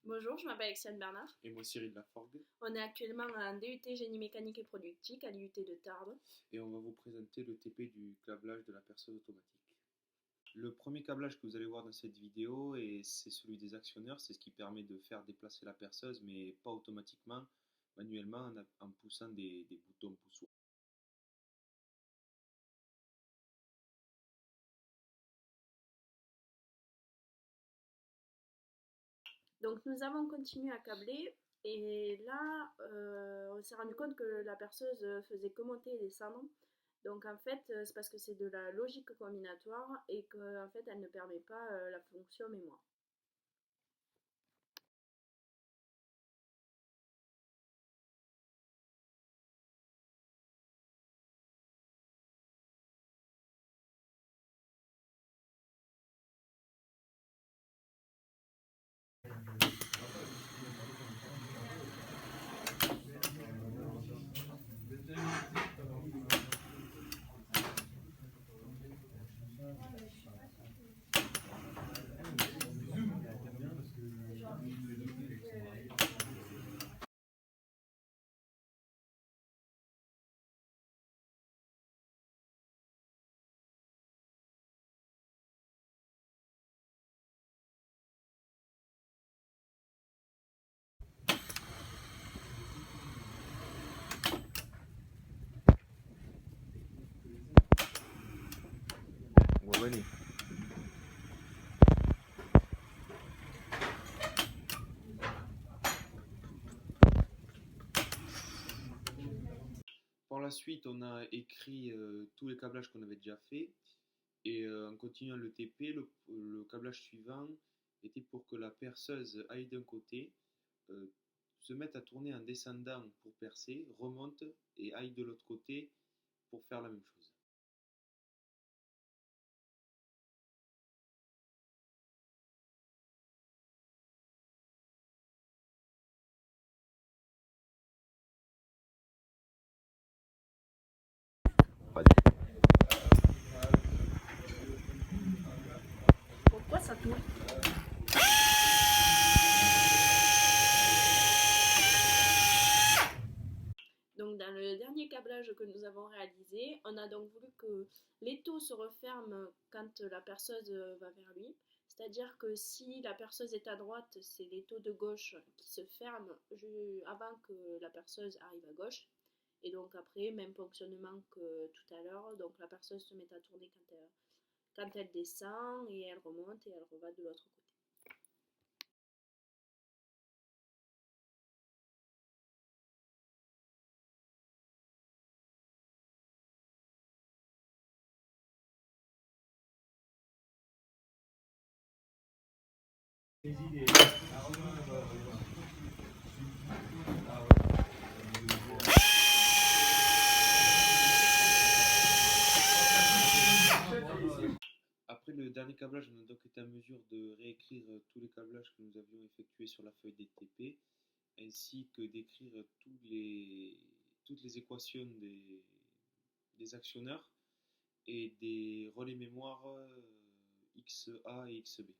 Bonjour, je m'appelle Alexandre Bernard. Et moi Cyril Laforgue, On est actuellement en DUT Génie mécanique et productique à l'IUT de Tarbes. et on va vous présenter le TP du câblage de la perceuse automatique. Le premier câblage que vous allez voir dans cette vidéo, c'est celui des actionneurs, c'est ce qui permet de faire déplacer la perceuse, mais pas automatiquement, manuellement en poussant des boutons poussoirs. Donc nous avons continué à câbler et là on s'est rendu compte que la perceuse faisait que monter et descendre. Donc en fait c'est parce que c'est de la logique combinatoire et qu'en fait elle ne permet pas la fonction mémoire. Par la suite, on a écrit tous les câblages qu'on avait déjà fait, et en continuant le TP, le câblage suivant était pour que la perceuse aille d'un côté, euh, se mette à tourner en descendant pour percer, remonte et aille de l'autre côté pour faire la même chose. Pourquoi ça tourne? Donc dans le dernier câblage que nous avons réalisé, on a donc voulu que l'étau se referme quand la perceuse va vers lui. C'est-à-dire que si la perceuse est à droite, c'est l'étau de gauche qui se ferme avant que la perceuse arrive à gauche. Et donc après, même fonctionnement que tout à l'heure, donc la perceuse se met à tourner quand elle descend et elle remonte et elle reva de l'autre côté. Après le dernier câblage, on a donc été en mesure de réécrire tous les câblages que nous avions effectués sur la feuille des TP, ainsi que d'écrire toutes les équations des actionneurs et des relais mémoire XA et XB.